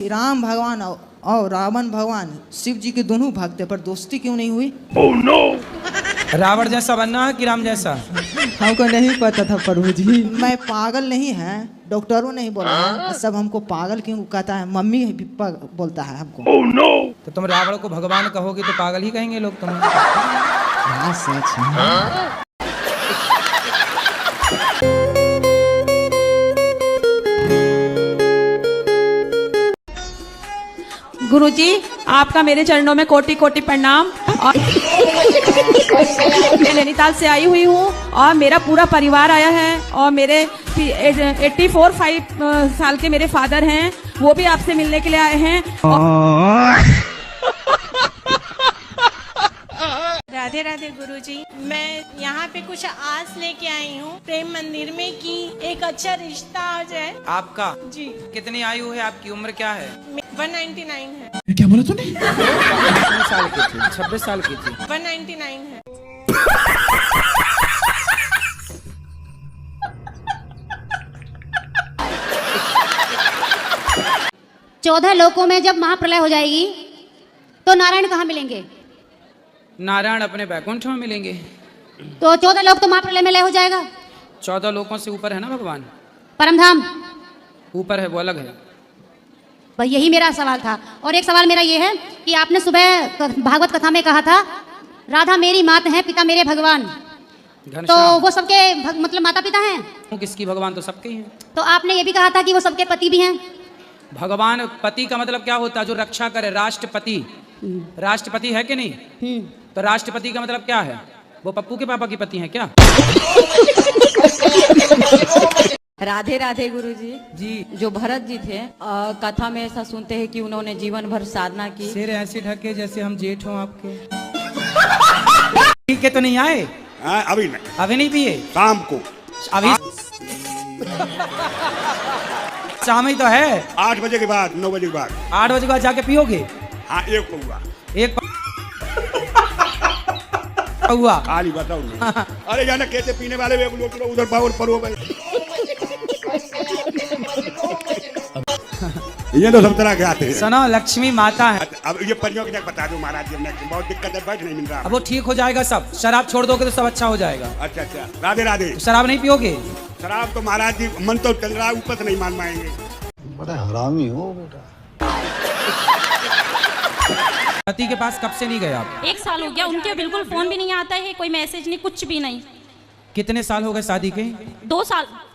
राम भगवान और रावण भगवान शिव जी के दोनों भक्त हैं, पर दोस्ती क्यों नहीं हुई? Oh no! रावण जैसा बनना है कि राम जैसा? हमको नहीं पता था प्रभु जी। मैं पागल नहीं है, डॉक्टरों नहीं बोला है। सब हमको पागल क्यों कहता है? मम्मी भी बोलता है हमको। Oh no! तो तुम रावण को भगवान कहोगे तो पागल ही कहेंगे लोग तुम्हें। हाँ सच है। गुरुजी, आपका मेरे चरणों में कोटि कोटि प्रणाम। और मैं नैनीताल से आई हुई हूँ और मेरा पूरा परिवार आया है और मेरे 84 साल के मेरे फादर हैं, वो भी आपसे मिलने के लिए आए हैं। राधे राधे गुरुजी, मैं यहाँ पे कुछ आस लेके आई हूँ प्रेम मंदिर में कि एक अच्छा रिश्ता आ जाए। आपका जी कितनी आयु है? आपकी उम्र क्या है? 199 है। क्या बोला तूने? कितने साल की थी? 26 साल की थी। 199 है। चौदह लोकों में जब महाप्रलय हो जाएगी तो नारायण कहाँ मिलेंगे? नारायण अपने बैकुंठ में मिलेंगे। तो 14 लोक तो महाप्रलय में लय हो जाएगा। 14 लोकों से ऊपर है ना भगवान? परमधाम ऊपर है, वो अलग है। बस यही मेरा सवाल था। और एक सवाल मेरा ये है कि आपने सुबह भागवत कथा में कहा था राधा मेरी मात है, पिता मेरे भगवान। तो वो सबके मतलब माता पिता हैं? किसकी भगवान? तो सबके ही हैं। तो आपने ये भी कहा था कि वो सबके पति भी हैं। भगवान पति का मतलब क्या होता है? जो रक्षा करे, राष्ट्रपति। राष्ट्रपति है कि नहीं? तो राष्ट्रपति का मतलब क्या है? वो पप्पू के पापा की पति है क्या? राधे राधे गुरुजी जी। जो भरत जी थे, कथा में ऐसा सुनते हैं कि उन्होंने जीवन भर साधना की। सिर ऐसे ढके जैसे हम जेठ हों आपके। ठीक है, तो नहीं आए? अभी नहीं। अभी नहीं पिए? शाम को। अभी शाम ही तो है। 8 बजे के बाद, 9 बजे के बाद। 8 बजे के बाद जाके पियोगे? हाँ, एक हुआ। एक हुआ खाली बताओ ना। अरे जाना कैसे पीने वाले उधर पावर पर हो गए। ये तो सब तरह के आते हैं। सुनो, लक्ष्मी माता है। अब ये परियों की बता दो महाराज जी, बहुत दिक्कत है, बैठ नहीं मिल रहा। अब वो ठीक हो जाएगा सब। शराब छोड़ दोगे तो सब अच्छा हो जाएगा। अच्छा अच्छा, राधे राधे। तो शराब नहीं पियोगे? शराब तो महाराज जी मन तो चल रहा है, ऊपर से नहीं मान पाएंगे। बड़ा हरामी हो बेटा। पति के पास कब से नहीं गए आप? 1 साल हो गया, उनके बिल्कुल फोन भी नहीं आता है, कोई मैसेज नहीं, कुछ भी नहीं। कितने साल हो गए शादी के?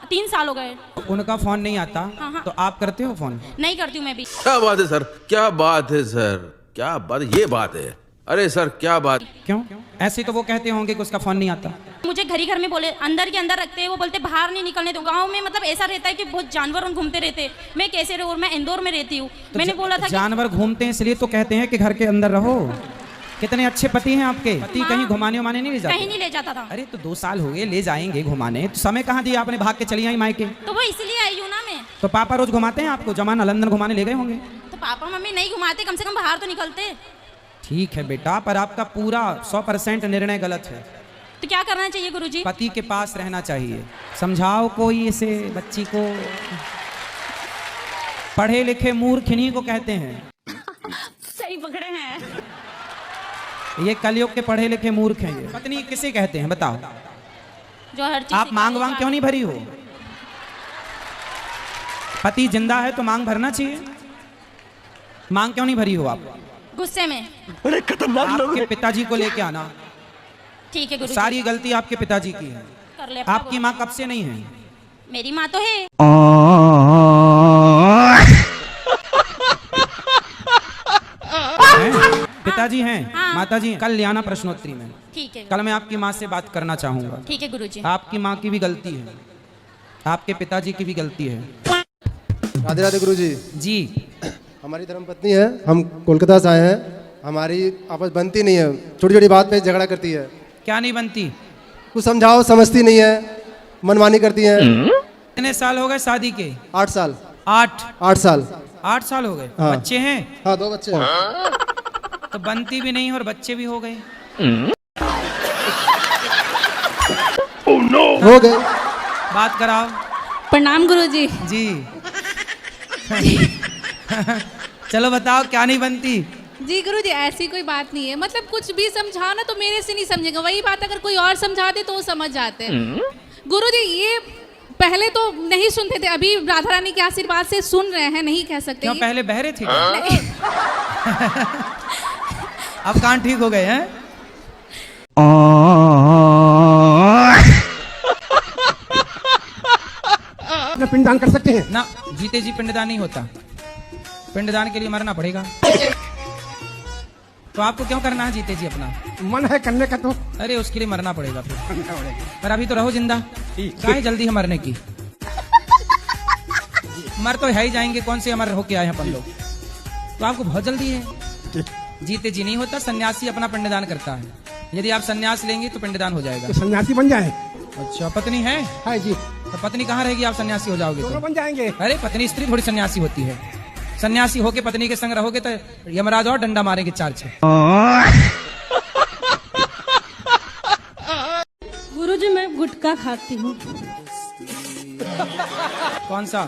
3 साल हो गए। उनका फोन नहीं आता? हाँ। तो आप करते हो फोन? नहीं करती हूँ मैं भी। क्या बात है सर, क्या बात है सर, क्या बात, ये बात है। अरे सर क्या बात। क्यों? ऐसे तो वो कहते होंगे कि उसका फोन नहीं आता। मुझे घर ही घर में बोले, अंदर के अंदर रखते हैं, वो बोलते बाहर नहीं निकलने दो। गांव में मतलब ऐसा रहता है कि बहुत जानवर घूमते रहते हैं। मैं कैसे रहूं? मैं इंदौर में रहती हूँ। तो मैंने बोला था जानवर घूमते हैं इसलिए तो कहते हैं कि घर के अंदर रहो। कितने अच्छे पति हैं आपके। पति कहीं घुमाने उमाने नहीं ले जाते? कहीं नहीं ले जाता था। अरे तो 2 साल हो गए, ले जाएंगे घुमाने। तो समय कहाँ दिया आपने? भाग के चली आई मायके। तो वो इसलिए आई हूँ ना मैं। तो पापा रोज घुमाते हैं आपको? जमाना लंदन घुमाने ले गए होंगे। तो पापा मम्मी नहीं घुमाते, कम से कम बाहर तो निकलते। ठीक है बेटा, पर आपका पूरा 100% निर्णय गलत है। तो क्या करना चाहिए गुरुजी? पति के पास रहना चाहिए। समझाओ कोई इसे बच्ची को। पढ़े लिखे मूर्ख इन्हीं को कहते हैं। सही पकड़े हैं। ये कलयुग के पढ़े लिखे मूर्ख हैं। ये पत्नी किसे कहते हैं बताओ? जो हर चीज आप मांग वांग क्यों नहीं भरी हो? पति जिंदा है तो मांग भरना चाहिए। मांग क्यों नहीं भरी हो आप? गुस्से में। अरे खतरनाक लोग। आपके पिताजी को लेके आना। ठीक है गुरुजी। सारी गलती आपके पिताजी की है। कर ले। आपकी माँ कब से नहीं है? मेरी माँ तो है। पिताजी हैं? हाँ। माताजी हैं? कल ले आना प्रश्नोत्तरी में। ठीक है। कल मैं आपकी माँ से बात करना चाहूंगा। ठीक है गुरुजी। आपकी माँ की भी गलती है, आपके पिताजी की भी गलती है। राधे राधे गुरुजी। जी। हमारी धर्मपत्नी है, हम कोलकाता से आए हैं। हमारी आपस बनती नहीं है, छोटी छोटी बात पे झगड़ा करती है। क्या नहीं बनती? कुछ समझाओ समझती नहीं है, मनमानी करती है। कितने साल हो गए शादी के? 8 साल। 8 साल। 8 साल हो गए। हाँ। बच्चे हैं? हाँ, 2 बच्चे हैं। तो बनती भी नहीं और बच्चे भी हो गए। हो गए। बात कराओ। प्रणाम गुरुजी। जी। चलो बताओ क्या नहीं बनती। जी गुरुजी ऐसी कोई बात नहीं है, मतलब कुछ भी समझाओ ना तो मेरे से नहीं समझेगा, वही बात अगर कोई और समझा दे तो वो समझ जाते हैं। गुरुजी ये पहले तो नहीं सुनते थे, अभी राधा रानी के आशीर्वाद से सुन रहे हैं, नहीं कह सकते। क्यों पहले बहरे थे अब कान ठीक हो गए हैं? अपना पिंडदान कर सकते हैं ना, जीते जी पिंडदान नहीं होता, पिंडदान के लिए मरना पड़ेगा। तो आपको क्यों करना है जीते जी अपना? मन है करने का तो। अरे उसके लिए मरना पड़ेगा फिर। पर अभी तो रहो जिंदा, काहे जल्दी है मरने की? मर तो है ही जाएंगे, कौन से अमर होके आए हैं अपन लोग। तो आपको बहुत जल्दी है। जीते जी नहीं होता, सन्यासी अपना पिंडदान करता है। यदि आप सन्यास लेंगे तो पिंडदान हो जाएगा। तो सन्यासी बन जाए। अच्छा पत्नी है? हाँ जी। तो पत्नी कहाँ रहेगी आप सन्यासी हो जाओगे तो? बन जाएंगे। अरे पत्नी स्त्री थोड़ी सन्यासी होती है। सन्यासी होके पत्नी के संग रहोगे तो यमराज और डंडा मारेंगे 4-6। गुरुजी मैं गुटखा खाती हूँ। कौन सा?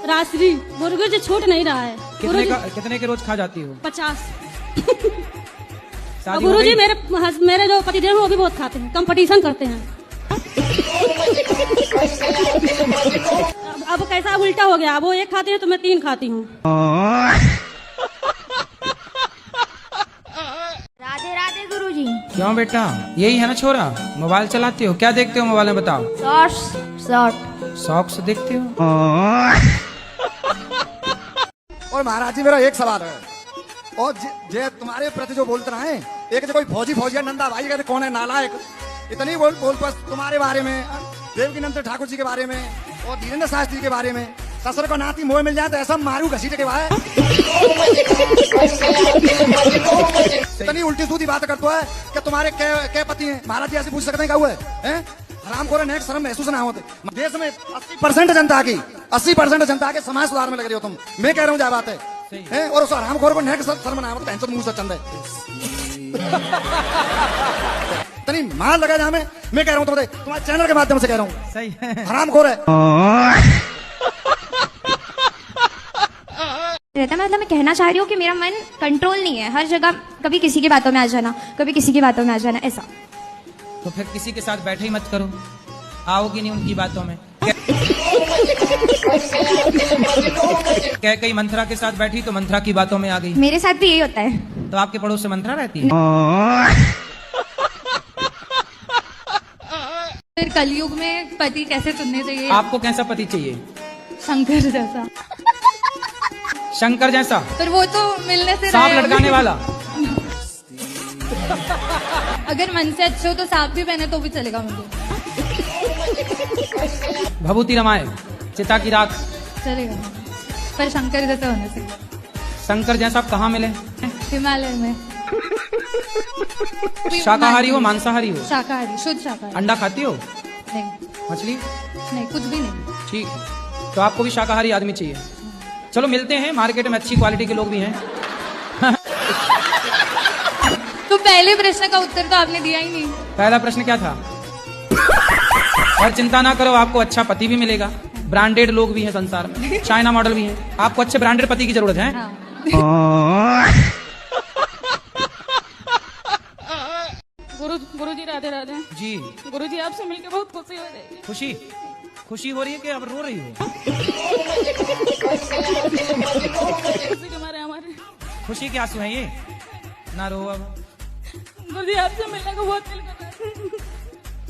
रात्रि। गुरुजी छूट नहीं रहा है। कितने के रोज खा जाती हो? 50। शादी गुरुजी मेरे जो पतिदेव हैं वो भी बहुत खाते हैं, कंपटीशन करते हैं। अब कैसा उल्टा हो गया, अब वो एक खाते हैं तो मैं 3 खाती हूँ। राधे राधे गुरुजी। क्यों बेटा, यही है ना छोरा? मोबाइल चलाते हो? क्या देखते हो मोबाइल में बताओ? शॉर्ट्स देखते हो? और महाराज जी मेरा एक सवाल है, और जे तुम्हारे प्रति जो बोलते रहे, एक जो कोई फौजी नंदा भाई कहते कौन है नालायक, इतनी बोल बस तुम्हारे बारे में, देवकीनंद ठाकुर जी के बारे में और धीरेन्द्र शास्त्री के बारे में। ससुर को नाती मोह मिल जाए तो ऐसा मारू घसीटे के भाई। इतनी उल्टी सूदी बात करता है कि तुम्हारे क्या पति हैं? महाराज जी ऐसे पूछ सकते हैं क्या हुआ है? हराम खोर नेक शर्म महसूस ना होते। देश में 80% जनता के समाज सुधार में लग रही हो तुम। मैं कह रहा हूँ क्या बात है? और उस हराम खोर को नेक शर्म ना हो, टेंशन मुंह से चंद है। इतनी मार लगा जहाँ में, मैं कह रहा हूँ तुम्हारे चैनल के माध्यम से कह रहा हूँ, सही है। हराम खोर है। रहता मतलब मैं कहना चाह रही हूँ कि मेरा मन कंट्रोल नहीं है, हर जगह कभी किसी की बातों में आ जाना, कभी किसी की बातों में आ जाना, ऐसा। तो फिर किसी के साथ बैठे ही मत करो, आओगी नहीं उनकी बातों में। क्या कई मंथरा के साथ बैठी तो मंथरा की बातों में आ गई। मेरे साथ भी यही होता है। तो आपके पड़ोस से मंथरा रहती है? फिर कलयुग में पति कैसे चुनने चाहिए? आपको कैसा पति चाहिए? शंकर जैसा। शंकर जैसा? पर वो तो मिलने से सांप लटकाने वाला? अगर मन से अच्छे हो तो सांप भी पहने तो भी चलेगा मुझे। भभूति रमाए चिता की राख चलेगा, पर शंकर जैसा होना चाहिए। शंकर जैसा आप कहाँ मिले? हिमालय में। शाकाहारी हो मांसाहारी हो? शाकाहारी, शुद्ध शाकाहारी। अंडा खाती हो? नहीं। मछली? नहीं, कुछ भी नहीं। ठीक है, तो आपको भी शाकाहारी आदमी चाहिए। चलो मिलते हैं, मार्केट में अच्छी क्वालिटी के लोग भी हैं। तो पहले प्रश्न का उत्तर तो आपने दिया ही नहीं। पहला प्रश्न क्या था? और चिंता ना करो, आपको अच्छा पति भी मिलेगा। ब्रांडेड लोग भी हैं संसार में, चाइना मॉडल भी हैं। आपको अच्छे ब्रांडेड पति की जरूरत है। गुरुजी राधे राधे जी। गुरुजी आपसे मिलकर बहुत खुशी हो रही है। खुशी हो रही है कि अब रो रही हो? खुशी के मारे हमारे। खुशी के आंसू हैं ये, ना रो अब। गुरुजी आपसे मिलने को बहुत दिल कर रहा है।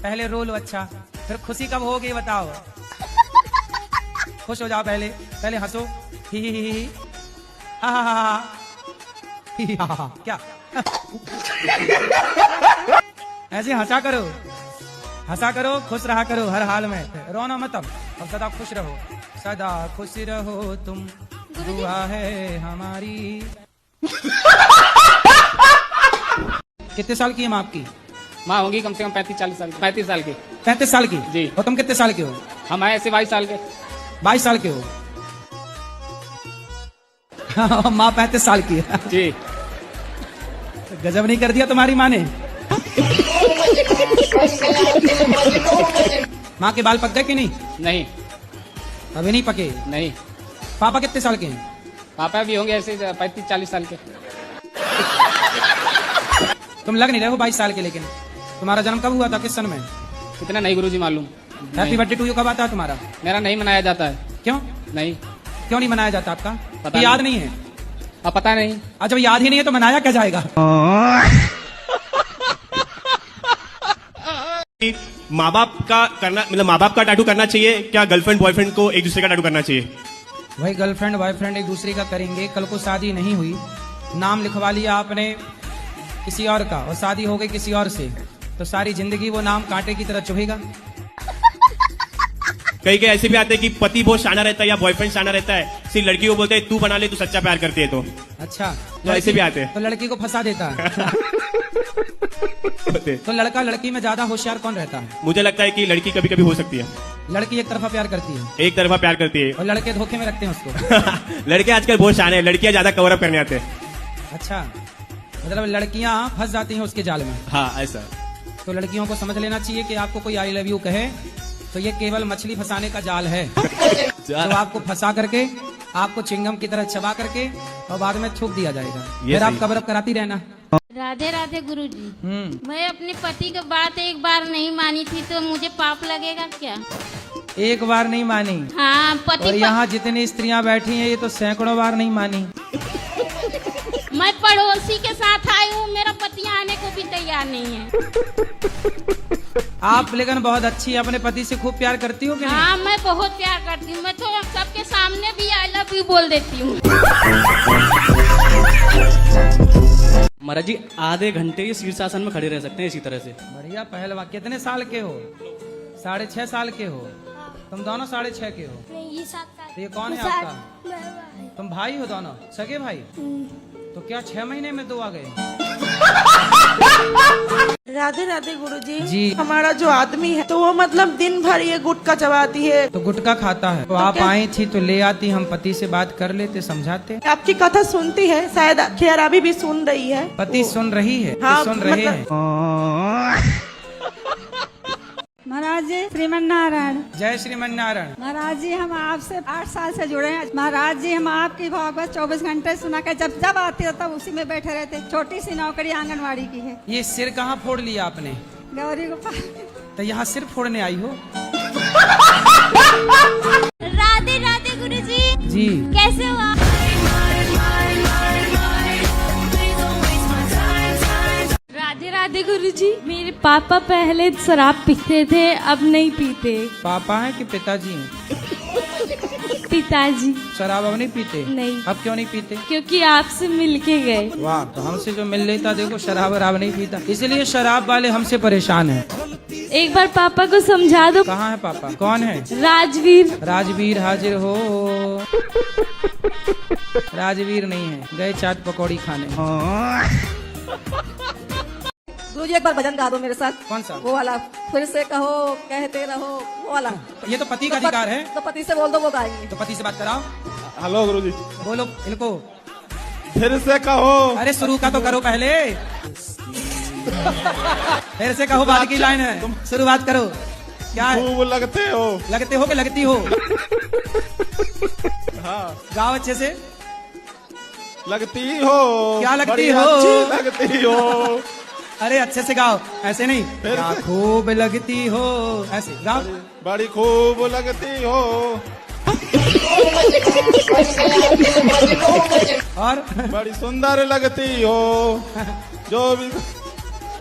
पहले रो लो, अच्छा फिर खुशी कब होगी बताओ? खुश हो जाओ, पहले हंसो, ही ही हा हा हा ही हा हा। क्या ऐसे हंसा करो, खुश रहा करो हर हाल में, रोना मत। अब सदा खुश रहो, सदा खुश रहो तुम, दुआ है हमारी। कितने साल की है माँ आपकी? माँ होगी कम से कम 35-40 साल की। 35 साल की। 35 साल की जी। और तुम कितने साल के हो? हम आए ऐसे 22 साल के। 22 साल के हो? माँ 35 साल की है जी। गजब नहीं कर दिया तुम्हारी माँ ने। माँ के बाल पक गए कि नहीं? नहीं, अभी नहीं पके। नहीं। पापा कितने साल के हैं? पापा भी होंगे ऐसे 35-40 साल के। तुम लग नहीं रहे हो 22 साल के, लेकिन तुम्हारा जन्म कब हुआ था, किस सन में? इतना नहीं गुरुजी मालूम। हैप्पी बर्थडे टू यू कब आता है तुम्हारा? मेरा नहीं मनाया जाता है। क्यों नहीं, क्यों नहीं मनाया जाता आपका? पता याद नहीं। नहीं है? अब पता नहीं। जब याद ही नहीं है तो मनाया क्या जाएगा? माँ बाप का करना, मतलब माँ बाप का टैटू करना चाहिए क्या गर्लफ्रेंड बॉयफ्रेंड को एक दूसरे का टैटू करना चाहिए? भाई गर्लफ्रेंड बॉयफ्रेंड एक दूसरे का करेंगे, कल को शादी नहीं हुई, नाम लिखवा लिया आपने किसी और का और शादी हो गई किसी और से, तो सारी जिंदगी वो नाम कांटे की तरह चुभेगा। कई कई ऐसे भी आते हैं कि पति बहुत शाना रहता है या बॉयफ्रेंड शाना रहता है, सिर्फ लड़की को बोलते हैं तू बना ले, तू सच्चा प्यार करती है। तो अच्छा, तो ऐसे भी आते हैं। तो लड़की को फंसा देता है। तो लड़का लड़की में ज्यादा होशियार कौन रहता है? मुझे लगता है कि लड़की कभी कभी हो सकती है। लड़की एक तरफा प्यार करती है, एक तरफा प्यार करती है और लड़के धोखे में रखते हैं उसको। लड़के आजकल बहुत शाने हैं, लड़कियां ज्यादा कवर अप करने आते हैं। अच्छा, मतलब लड़कियां फंस जाती हैं उसके जाल में। हाँ ऐसा। तो लड़कियों को समझ लेना चाहिए कि आपको कोई आई लव यू कहे तो ये केवल मछली फंसाने का जाल है। तो आपको फंसा करके आपको चिंगम की तरह चबा करके और बाद में थूक दिया जाएगा, फिर आप कवर अप कराती रहना। राधे राधे गुरुजी। मैं अपने पति की बात एक बार नहीं मानी थी तो मुझे पाप लगेगा क्या? एक बार नहीं मानी? हाँ, पति। और यहाँ जितनी स्त्रियां बैठी हैं ये तो सैकड़ों बार नहीं मानी। मैं पड़ोसी के साथ आई हूँ, मेरा पति आने को भी तैयार नहीं है। आप लेकिन बहुत अच्छी, अपने पति से खूब प्यार करती हो कि नहीं? हाँ, मैं बहुत प्यार करती हूँ। मैं तो सबके सामने भी आई लव यू बोल देती हूँ। महाराज जी आधे घंटे ये शीर्षासन में खड़े रह सकते हैं इसी तरह से। बढ़िया पहलवान। कितने साल के हो? 6.5 साल के हो? तुम दोनों 6.5 के हो? ये 7 साल। तो ये कौन है आपका? तुम भाई हो दोनों, सगे भाई? तो क्या 6 महीने में 2 आ गए? राधे राधे गुरुजी। जी। हमारा जो आदमी है तो वो मतलब दिन भर ये गुटखा चबाती है। तो गुटखा खाता है तो आप आई थी तो ले आती, हम पति से बात कर लेते, समझाते। आपकी कथा सुनती है, शायद खैर अभी भी सुन रही है। पति सुन रही है? हाँ, सुन रहे हैं। महाराज जी श्रीमन नारायण। जय श्रीमन नारायण। महाराज जी हम आपसे 8 साल से जुड़े हैं। महाराज जी हम आपकी भागवत 24 घंटे सुना कर जब जब आती है तब उसी में बैठे रहते। छोटी सी नौकरी आंगनवाड़ी की है। ये सिर कहाँ फोड़ लिया आपने? गौरी गोपाल। तो यहाँ सिर फोड़ने आई हो? राधे राधे गुरुजी। जी। कैसे हो आप? राधे राधे गुरुजी। मेरे पापा पहले शराब पीते थे, अब नहीं पीते। पापा है कि पिताजी हैं? पिताजी। शराब अब नहीं पीते? नहीं। अब क्यों नहीं पीते? क्योंकि आपसे मिलके गए। वाह, तो हमसे जो मिल लेता देखो शराब वराब नहीं पीता, इसलिए शराब वाले हमसे परेशान हैं। एक बार पापा को समझा दो। कहाँ है पापा? कौन है? राजवीर। राजवीर हाजिर हो। राजवीर नहीं है, गए चाट पकौड़ी खाने। गुरुजी एक बार भजन गा दो मेरे साथ। कौन सा? वो वाला, फिर से कहो कहते रहो, वो वाला। ये तो पति का अधिकार है। तो पति से बोल दो, वो गाएंगे। तो पति से बात कराओ। हेलो गुरुजी। बोलो इनको। फिर से कहो। अरे शुरू का तो करो पहले। फिर से कहो बाद की लाइन है, शुरुआत करो। क्या है? खूब लगते हो। लगते हो कि लगती हो? हाँ। गाओ अच्छे से। लगती हो। क्या लगती बड़ी हो? अच्छी लगती हो। अरे अच्छे से गाओ, ऐसे नहीं। क्या खूब लगती हो, ऐसे गाओ। बड़ी खूब लगती हो। और बड़ी सुंदर लगती हो। जो भी।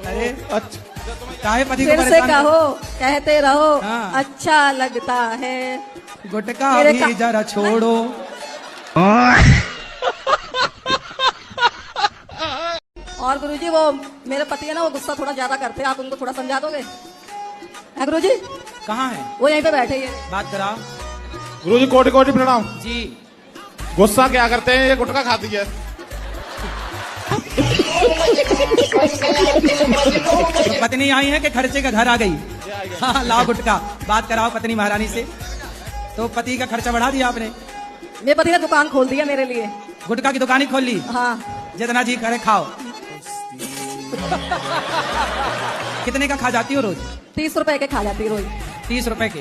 अरे अच्छा, काहे पति को फिर से परेशान कहो कहते रहो। हाँ। अच्छा लगता है। गुटका भी जरा छोड़ो। और गुरुजी वो मेरे पति है ना, वो गुस्सा थोड़ा ज्यादा करते हैं, आप उनको थोड़ा समझा दोगे? गुरुजी कहाँ है? वो यहीं पे बैठे हैं। बात कराओ। गुरुजी कोटि कोटि प्रणाम जी। गुस्सा क्या करते हैं? ये गुटखा खाती है। तो पत्नी आई है कि खर्चे का घर आ गई? हाँ, लाओ गुटका। बात कराओ पत्नी महारानी से। तो पति का खर्चा बढ़ा दिया आपने? मेरे पति ने दुकान खोल दिया मेरे लिए। गुटखा की दुकान ही खोल ली? हाँ। जितना जी करे खाओ। कितने का खा जाती हो रोज? 30 रुपए के खा जाती रोज। 30 रुपए के?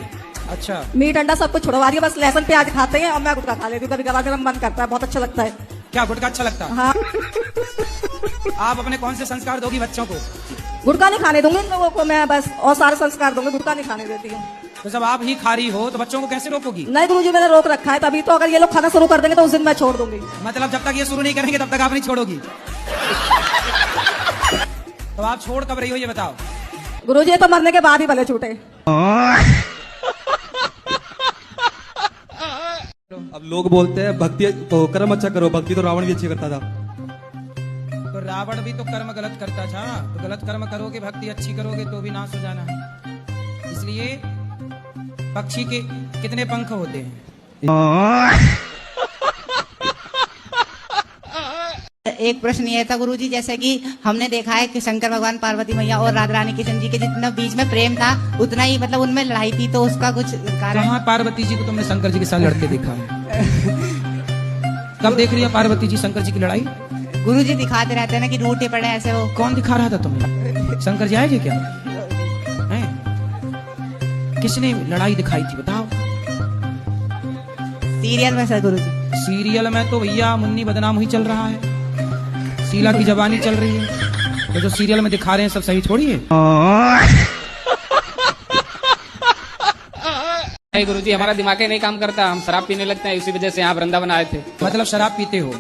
अच्छा मीट अंडा सब कुछ छुड़वा दिया, बस लहसुन प्याज खाते हैं और मैं गुटखा खा लेती हूँ। कभी कभार मेरा मन करता है, बहुत अच्छा लगता है। क्या गुटखा अच्छा लगता है? हाँ। आप अपने कौन से संस्कार दोगी बच्चों को? गुटखा नहीं खाने दूंगी इन लोगों को मैं, बस और सारे संस्कार दूंगी, गुटखा नहीं खाने देती हूँ। तो जब आप ही खा रही हो तो बच्चों को कैसे रोकोगी? नहीं गुरुजी, मैंने रोक रखा है, तभी तो अगर ये लोग खाना शुरू कर देंगे तो उस दिन मैं छोड़ दूंगी। मतलब जब तक ये शुरू नहीं करेंगे तब तक आप नहीं छोड़ोगी? तो आप छोड़ कब रही हो ये बताओ? गुरुजी ये तो मरने के बाद ही भले छूटे। अब लोग बोलते हैं भक्ति तो कर्म अच्छा करो, भक्ति तो रावण भी अच्छी करता था। तो रावण भी तो कर्म गलत करता था, तो गलत कर्म करोगे भक्ति अच्छी करोगे तो भी नाश हो जाना है। इसलिए पक्षी के कितने पंख होते हैं? एक प्रश्न ये था गुरुजी, जैसे कि हमने देखा है कि शंकर भगवान, पार्वती मैया और राधा रानी कृष्ण जी के जितना बीच में प्रेम था उतना ही मतलब उनमें लड़ाई थी, तो उसका कुछ कारण? कहाँ पार्वती जी को तुमने शंकर जी के साथ लड़ते देखा है? कब देख रही है पार्वती जी शंकर जी की लड़ाई? गुरुजी दिखाते रहते हैं ना कि रूठे पड़े ऐसे वो। कौन दिखा रहा था तुम्हें? शंकर जी आए थे क्या? हैं? किसने लड़ाई दिखाई थी बताओ? सीरियल में सर गुरुजी। सीरियल में तो भैया मुन्नी बदनाम हुई चल रहा है, शीला की जवानी चल रही है, तो जो सीरियल में दिखा रहे हैं सब सही थोड़ी है। नहीं गुरुजी, हमारा दिमाग ही नहीं काम करता, हम शराब पीने लगते हैं, इसी वजह से यहाँ वृंदावन आए थे। मतलब शराब पीते हो?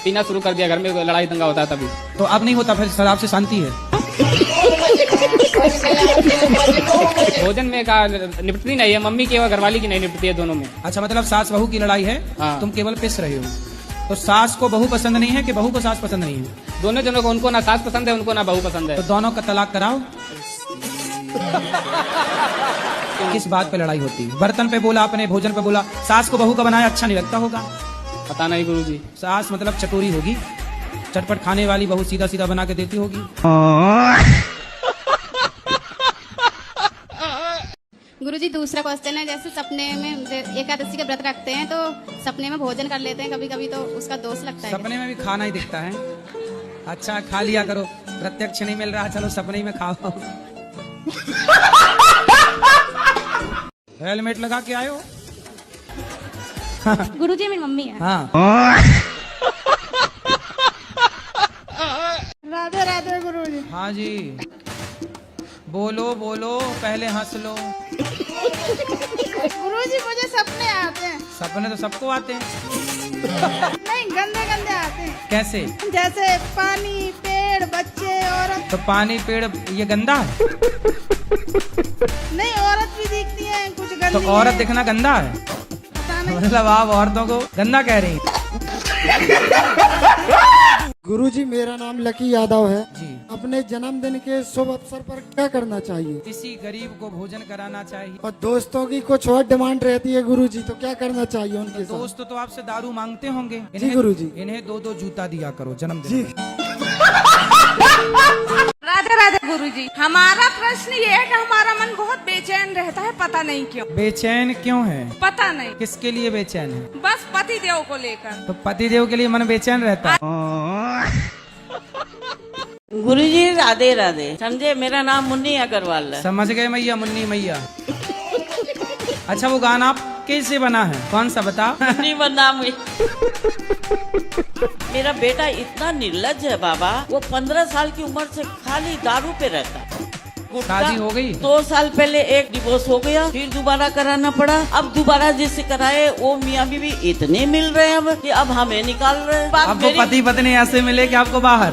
पीना शुरू कर दिया, घर में लड़ाई दंगा होता है तभी। तो अब नहीं होता? फिर शराब से शांति है? भोजन में का निपटती नहीं है, मम्मी की और घरवाली की नहीं निपटती है, दोनों में। अच्छा, मतलब सास बहू की लड़ाई है। हाँ। तुम केवल पिस रहे हो। तो सास को बहू पसंद नहीं है कि बहू को सास पसंद नहीं है? दोनों जनों को, उनको ना सास पसंद है, उनको ना बहू पसंद है। तो दोनों का तलाक कराओ। किस बात पे लड़ाई होती है? बर्तन पे बोला आपने, भोजन पे बोला। सास को बहू का बनाया अच्छा नहीं लगता होगा? पता नहीं गुरुजी। सास मतलब चटोरी होगी, चटपट खाने वाली, बहू सीधा सीधा बना के देती होगी। गुरुजी दूसरा क्वेश्चन है, जैसे सपने में एकादशी का व्रत रखते हैं तो सपने में भोजन कर लेते हैं कभी कभी, तो उसका दोष लगता है? सपने में भी खाना ही दिखता है। अच्छा, खा लिया करो, प्रत्यक्ष नहीं मिल रहा, चलो सपने में खाओ। हेलमेट लगा के आए हो? गुरुजी मेरी मम्मी है। हाँ। राधे राधे गुरुजी। हाँ जी, बोलो बोलो, पहले हंस लो। गुरुजी मुझे सपने आते हैं। सपने तो सबको आते हैं। नहीं, गंदे गंदे आते हैं। कैसे? जैसे पानी, पेड़, बच्चे, औरत। तो पानी, पेड़ ये गंदा है? नहीं, औरत भी दिखती है कुछ गंदी। तो औरत दिखना गंदा है? मतलब आप औरतों को गंदा कह रही हैं? गुरुजी मेरा नाम लकी यादव है जी। अपने जन्मदिन के शुभ अवसर पर क्या करना चाहिए? किसी गरीब को भोजन कराना चाहिए। और दोस्तों की कुछ और डिमांड रहती है गुरुजी, तो क्या करना चाहिए उनके साथ? दोस्त तो आपसे दारू मांगते होंगे। जी गुरुजी। इन्हें 2-2 जूता दिया करो जन्मदिन। जी। राधे राधे गुरुजी। हमारा प्रश्न ये है कि हमारा मन बहुत बेचैन रहता है, पता नहीं क्यों। बेचैन क्यों है? पता नहीं। किसके लिए बेचैन है? बस पति देव को लेकर। तो पति देव के लिए मन बेचैन रहता है। गुरुजी राधे राधे। समझे, मेरा नाम मुन्नी अग्रवाल है। समझ गए मैया, मुन्नी मैया। अच्छा, वो गाना आप कैसे बना है? कौन सा बताओ? मुन्नी बदनाम हुई। मेरा बेटा इतना निर्लज है बाबा, वो 15 साल की उम्र से खाली दारू पे रहता है। शादी हो गई? 2 साल पहले एक डिवोर्स हो गया, फिर दोबारा कराना पड़ा। अब दोबारा जिससे कराए वो मियाँ बीवी इतने मिल रहे हैं अब कि अब हमें निकाल रहे हैं। आपको पति पत्नी ऐसे मिले कि आपको बाहर?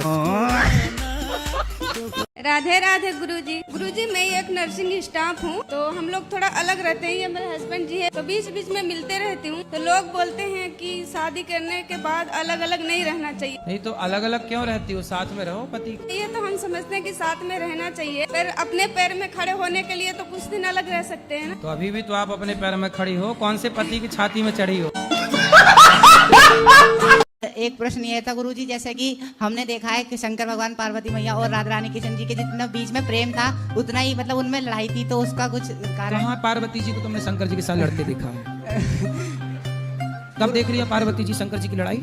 राधे राधे गुरुजी। गुरुजी मैं एक नर्सिंग स्टाफ हूँ, तो हम लोग थोड़ा अलग रहते हैं। ये मेरे हस्बैंड जी है, तो बीच बीच में मिलते रहती हूँ। तो लोग बोलते हैं कि शादी करने के बाद अलग अलग नहीं रहना चाहिए। नहीं तो अलग अलग क्यों रहती हो? साथ में रहो पति। ये तो हम समझते हैं कि साथ में रहना चाहिए, पर अपने पैर में खड़े होने के लिए तो कुछ दिन अलग रह सकते हैं ना। तो अभी भी तो आप अपने पैर में खड़ी हो, कौन से पति की छाती में चढ़ी हो? एक प्रश्न ये था गुरुजी, जैसे कि हमने देखा है कि शंकर भगवान, पार्वती मैया और राधा रानी कृष्ण जी के जितना बीच में प्रेम था उतना ही मतलब उनमें लड़ाई थी, तो उसका कुछ कारण? कहाँ पार्वती जी को तुमने शंकर जी के साथ लड़ते देखा है? कब देख रही है पार्वती जी शंकर जी की लड़ाई?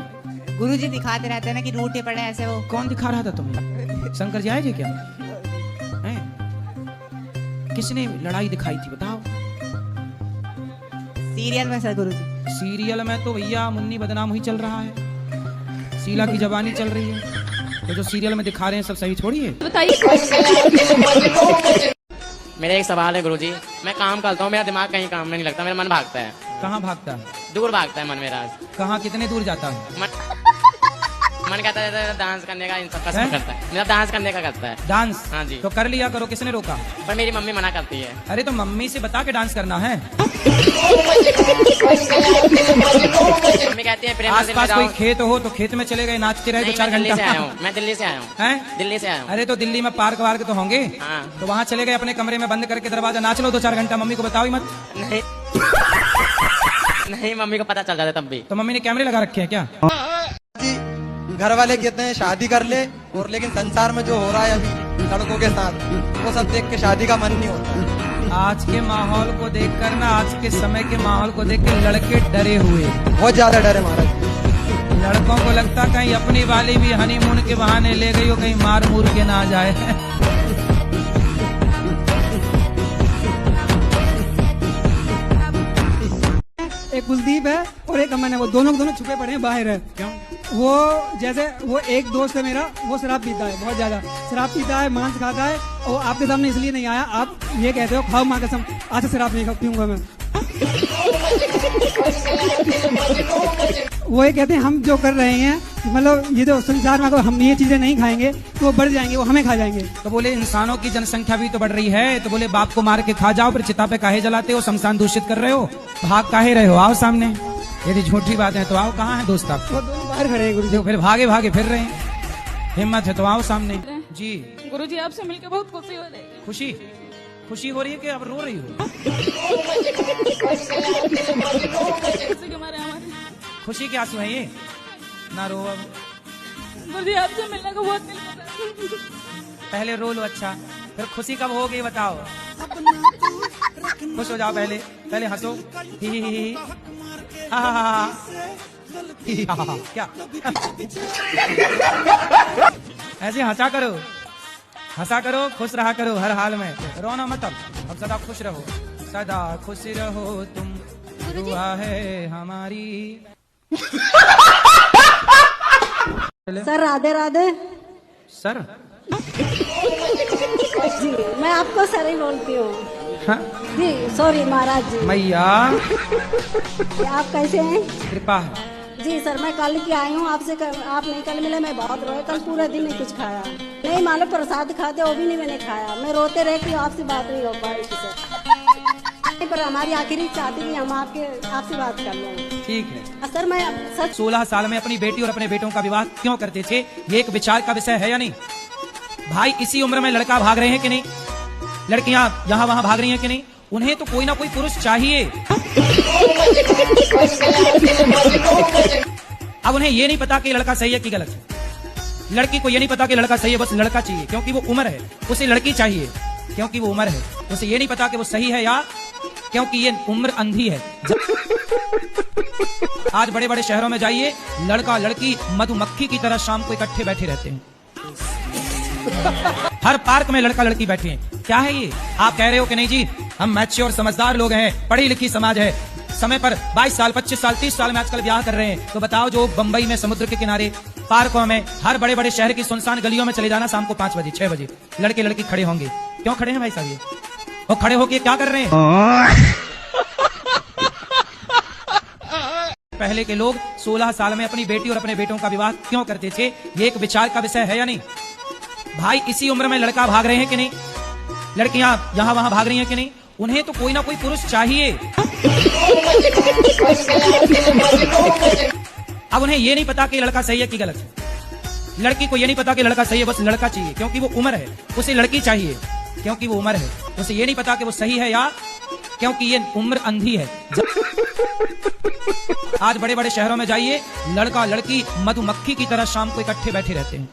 गुरुजी दिखाते रहते हैं ना कि रूठे पड़े ऐसे वो। कौन दिखा रहा था तुम्हें? शंकर जी आए थे क्या? हैं? किसने लड़ाई दिखाई थी बताओ? सीरियल में सर गुरुजी। सीरियल में तो भैया मुन्नी बदनाम ही चल रहा है, शीला की जवानी चल रही है, तो जो सीरियल में दिखा रहे हैं सब सही थोड़ी है। मेरा एक सवाल है गुरुजी, मैं काम करता हूँ, मेरा दिमाग कहीं काम में नहीं लगता, मेरा मन भागता है। कहाँ भागता है? दूर भागता है मन मेरा। कहाँ, कितने दूर जाता है? मन कहता है डांस करने का, इन सब का सब करता है, मेरा डांस करने का करता है। डांस? हाँ जी। तो कर लिया करो, किसने रोका? पर मेरी मम्मी मना करती है। अरे तो मम्मी से बता के डांस करना है। मम्मी कहती है प्रेम मंदिर में आसपास जाओ। कोई खेत हो तो खेत में चले गए, नाचते रहे 2-4 दिल्ली से घंटा। आया हूँ, मैं दिल्ली से आया हूँ। दिल्ली से आया हूँ। अरे तो दिल्ली में पार्क वार्क तो होंगे, तो वहाँ चले गए अपने कमरे में बंद करके दरवाजा, नाच लो 2-4 घंटा, मम्मी को बताओ ही मत। नहीं नहीं, मम्मी को पता चल जाता तब भी। तो मम्मी ने कैमरे लगा रखे हैं क्या? घर वाले कहते हैं शादी कर ले, और लेकिन संसार में जो हो रहा है अभी लड़कों के साथ, वो सब देख के शादी का मन नहीं होता। आज के माहौल को देखकर ना, आज के समय के माहौल को देख के लड़के डरे हुए, बहुत ज्यादा डरे महाराज। लड़कों को लगता कहीं अपनी वाली भी हनीमून के बहाने ले गई हो, कहीं मार मूर के ना जाए। एक कुलदीप है और एक अमन है, वो दोनों छुपे पड़े हैं बाहर है। क्यों? वो जैसे वो एक दोस्त है मेरा, वो शराब पीता है, बहुत ज्यादा शराब पीता है, मांस खाता है, और आपके सामने इसलिए नहीं आया, आप ये कहते हो खाओ माँ कसम, आज से शराब नहीं पीऊंगा मैं। वो ये कहते हैं हम जो कर रहे हैं, मतलब ये जो संसार में अगर हम ये चीजें नहीं खाएंगे तो वो बढ़ जाएंगे, वो हमें खा जाएंगे। तो बोले इंसानों की जनसंख्या भी तो बढ़ रही है, तो बोले बाप को मार के खा जाओ, फिर चिता पे काहे जलाते हो, शमशान दूषित कर रहे हो, भाग काहे रहे हो, आओ सामने। यदि झूठी बात है तो आओ, कहाँ है दोस्त आप? वो दोनों बाहर खड़े हैं गुरुजी। फिर भागे भागे फिर रहे हैं, हिम्मत है तो आओ सामने। जी गुरुजी आपसे मिलकर बहुत खुशी हो रही है। खुशी खुशी हो रही है कि अब रो रही हो? खुशी के आंसू है ये, ना रो अब। मुझे आपसे मिलने को बहुत दिल कर रहा है। पहले रो लो, अच्छा फिर खुशी कब होगी बताओ? खुश हो जाओ, पहले पहले हंसो, ही ही ही, हा हा हा, ही हा हा, क्या ऐसे हंसा करो, हंसा करो, खुश रहा करो हर हाल में, रोना मत अब सदा खुश रहो, सदा खुश रहो तुम, दुआ है हमारी। सर राधे राधे। सर जी मैं आपको सर ही बोलती हूँ। हाँ? जी सॉरी महाराज जी। मैया आप कैसे हैं? कृपा है। जी सर मैं कल की आई हूँ आपसे, आप नहीं कल मिले, मैं बहुत रोए, कल पूरा दिन नहीं कुछ खाया, नहीं मालूम प्रसाद खाते वो भी नहीं मैंने खाया, मैं रोते रहती हूँ, आपसे बात नहीं हो पाई सर, पर हमारी आखिरी चाहती थी हम आपसे बात कर लें। ठीक है सर। मैं सच 16 साल में अपनी बेटी और अपने बेटों का विवाह क्यों करते थे, ये एक विचार का विषय है या नहीं? भाई इसी उम्र में लड़का भाग रहे हैं कि नहीं, लड़कियां यहाँ वहाँ भाग रही हैं कि नहीं, उन्हें तो कोई ना कोई पुरुष चाहिए। अब उन्हें ये नहीं पता कि लड़का सही है कि गलत है, लड़की को ये नहीं पता कि लड़का सही है, बस लड़का चाहिए क्योंकि वो उम्र है, उसे लड़की चाहिए क्योंकि वो उम्र है, उसे ये नहीं पता कि वो सही है या क्योंकि ये उम्र अंधी है। आज बड़े बड़े शहरों में जाइए, लड़का लड़की मधुमक्खी की तरह शाम को इकट्ठे बैठे रहते हैं, हर पार्क में लड़का लड़की बैठे हैं। क्या है ये? आप कह रहे हो कि नहीं जी हम मैच्योर समझदार लोग हैं, पढ़ी लिखी समाज है, समय पर 22 साल 25 साल 30 साल में आजकल ब्याह कर रहे हैं, तो बताओ जो बंबई में समुद्र के किनारे पार्कों में, हर बड़े बड़े शहर की सुनसान गलियों में चले जाना, शाम को 5 बजे 6 बजे लड़के लड़की खड़े होंगे, क्यों खड़े हैं भाई साहब? ये वो खड़े होके क्या कर रहे हैं? पहले के लोग 16 साल में अपनी बेटी और अपने बेटों का विवाह क्यों करते थे, ये एक विचार का विषय है या नहीं? भाई इसी उम्र में लड़का भाग रहे हैं कि नहीं, लड़कियां यहाँ वहाँ भाग रही हैं कि नहीं, उन्हें तो कोई ना कोई पुरुष चाहिए। अब उन्हें ये नहीं पता कि लड़का सही है कि गलत है, लड़की को ये नहीं पता कि लड़का सही है, बस लड़का चाहिए क्योंकि वो उम्र है, उसे लड़की चाहिए क्योंकि वो उम्र है, उसे ये नहीं पता कि वो सही है या क्योंकि ये उम्र अंधी है। आज बड़े बड़े शहरों में जाइए, लड़का लड़की मधुमक्खी की तरह शाम को इकट्ठे बैठे रहते हैं,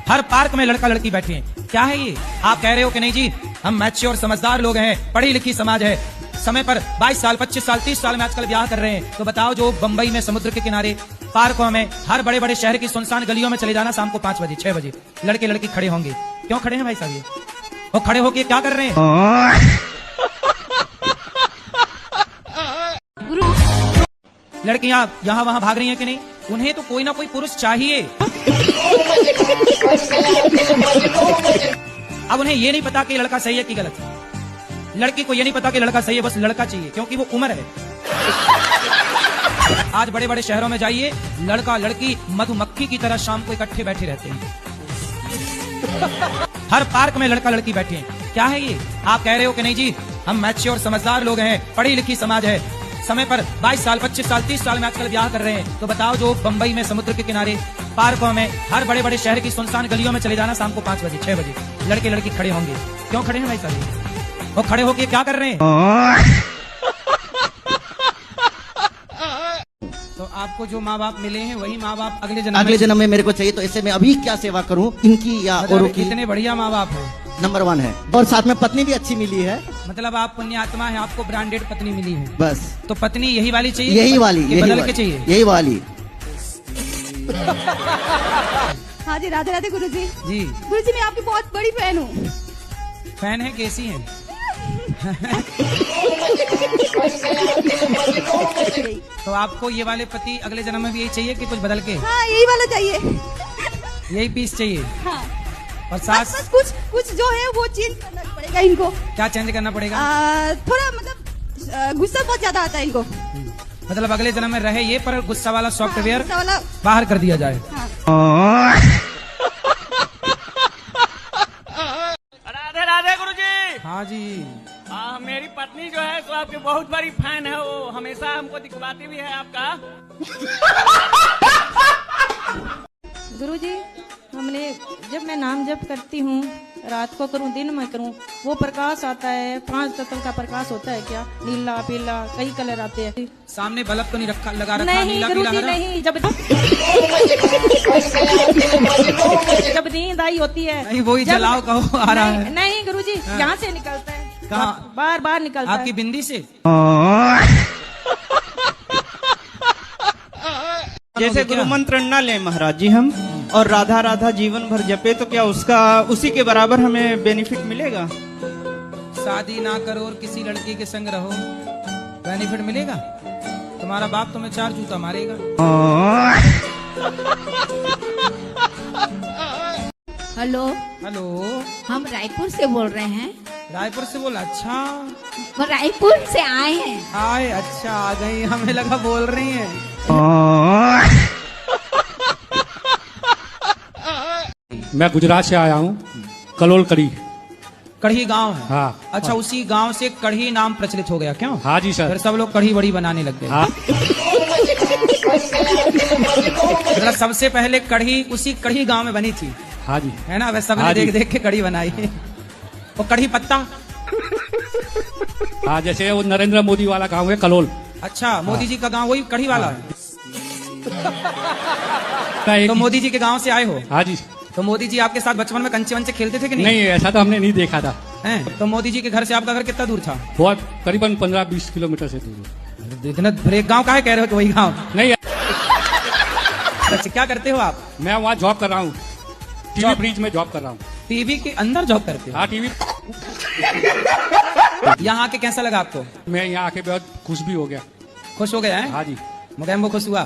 हर पार्क में लड़का लड़की बैठे हैं। क्या है ये? आप कह रहे हो कि नहीं जी हम मैच्योर समझदार लोग हैं, पढ़ी लिखी समाज है, समय पर 22 साल 25 साल 30 साल में आजकल ब्याह कर रहे हैं, तो बताओ जो बंबई में समुद्र के किनारे पार्कों में, हर बड़े बड़े शहर की सुनसान गलियों में चले जाना, शाम को 5 बजे 6 बजे लड़के लड़की खड़े होंगे, क्यों खड़े हैं भाई साहब? ये वो खड़े होके क्या कर रहे हैं? लड़कियां यहाँ वहाँ भाग रही हैं कि नहीं? उन्हें तो कोई ना कोई पुरुष चाहिए। अब उन्हें ये नहीं पता कि लड़का सही है कि गलत है। लड़की को ये नहीं पता कि लड़का सही है, बस लड़का चाहिए, क्योंकि वो उम्र है। आज बड़े बड़े शहरों में जाइए, लड़का लड़की मधुमक्खी की तरह शाम को इकट्ठे बैठे रहते हैं। हर पार्क में लड़का लड़की बैठे हैं। क्या है ये? आप कह रहे हो कि नहीं जी हम मैच्योर समझदार लोग हैं, पढ़ी लिखी समाज है, समय पर 22 साल 25 साल 30 साल में आजकल ब्याह कर रहे हैं। तो बताओ, जो बंबई में समुद्र के किनारे पार्कों में, हर बड़े बड़े शहर की सुनसान गलियों में चले जाना शाम को 5 बजे 6 बजे, लड़के लड़की खड़े होंगे। क्यों खड़े हैं भाई साहब? वो खड़े होके क्या कर रहे हैं? तो आपको जो माँ बाप मिले हैं वही माँ बाप अगले जन्म में मेरे को चाहिए। तो ऐसे में अभी क्या सेवा करूं इनकी या औरों की? इतने बढ़िया माँ बाप हैं, नंबर 1 है, और साथ में पत्नी भी अच्छी मिली है। मतलब आप पुण्यात्मा हैं, आपको ब्रांडेड पत्नी मिली है। बस तो पत्नी यही वाली चाहिए? यही वाली, बदल के चाहिए? यही वाली। हाँ जी, राधे राधे गुरुजी। जी गुरुजी, मैं आपकी बहुत बड़ी फैन हूँ। फैन है? कैसी है? तो आपको ये वाले पति अगले जन्म में भी यही चाहिए कि कुछ बदल के? हाँ, यही वाला चाहिए। यही पीस चाहिए? हाँ। और सास? बस कुछ जो है वो चेंज करना पड़ेगा इनको। क्या चेंज करना पड़ेगा? थोड़ा मतलब गुस्सा बहुत ज्यादा आता है इनको। मतलब अगले जन्म में रहे ये, पर गुस्सा वाला सॉफ्टवेयर वाला बाहर कर दिया जाए। राधे राधे गुरुजी। हाँ जी। मेरी पत्नी जो है तो आपकी बहुत बड़ी फैन है, वो हमेशा हमको दिखवाती भी है आपका। गुरुजी, हमने जब मैं नाम जप करती हूँ, रात को करूँ दिन में करूँ, वो प्रकाश आता है, 5 तत्व का प्रकाश होता है क्या? नीला पीला कई कलर आते हैं। सामने बल्ब तो नहीं रखा लगा रखा? नहीं नीला गुरुजी, पीला नहीं। जब नींद आई होती है, नहीं वही जलाओ कहो आ रहा है। नहीं गुरुजी, यहाँ से निकलता है। कहाँ? बार निकलता है। आपकी बिंदी से? जैसे गुरु मंत्र न ले महाराज जी हम, और राधा राधा जीवन भर जपे, तो क्या उसका उसी के बराबर हमें बेनिफिट मिलेगा? शादी ना करो और किसी लड़की के संग रहो, बेनिफिट मिलेगा? तुम्हारा बाप तुम्हें 4 जूता मारेगा। हेलो हेलो, हम रायपुर से बोल रहे हैं। रायपुर से बोला? अच्छा, वो रायपुर से आए हैं। आए? अच्छा, आ गई, हमें लगा बोल रही हैं। मैं गुजरात से आया हूँ, कलोल कड़ी। कढ़ी गांव है? हाँ। अच्छा, उसी गांव से कढ़ी नाम प्रचलित हो गया क्यों? हाँ जी सर। फिर सब लोग कढ़ी बड़ी बनाने लग गए। हाँ। मतलब सबसे पहले कढ़ी उसी कढ़ी गांव में बनी थी? हाँ जी। है ना? वैसे सबने देख देख के कढ़ी बनाई। वो कढ़ी पत्ता? हाँ, जैसे वो नरेंद्र मोदी वाला गांव है कलोल। अच्छा, मोदी जी का गांव वही कढ़ी वाला है? तो मोदी जी के गांव से आए हो? हाँ जी। तो मोदी जी आपके साथ बचपन में कंचे वंचे खेलते थे कि नहीं? नहीं, ऐसा तो हमने नहीं देखा था। हैं? तो मोदी जी के घर से आपका घर कितना दूर था? बहुत, करीबन 15-20 किलोमीटर से दूर। इतना ब्रेक गांव का है, कह रहे हो कि वही गांव? नहीं। अच्छा, क्या करते हो आप? मैं वहाँ जॉब कर रहा हूँ, टीवी ब्रिज में जॉब कर रहा हूँ। टीवी के अंदर जॉब करते हो? हाँ, टीवी। यहाँ आके कैसा लगा आपको? मैं यहाँ आके बहुत खुश भी हो गया। खुश हो गया है? हाँ जी। मुकेम्बो खुश हुआ?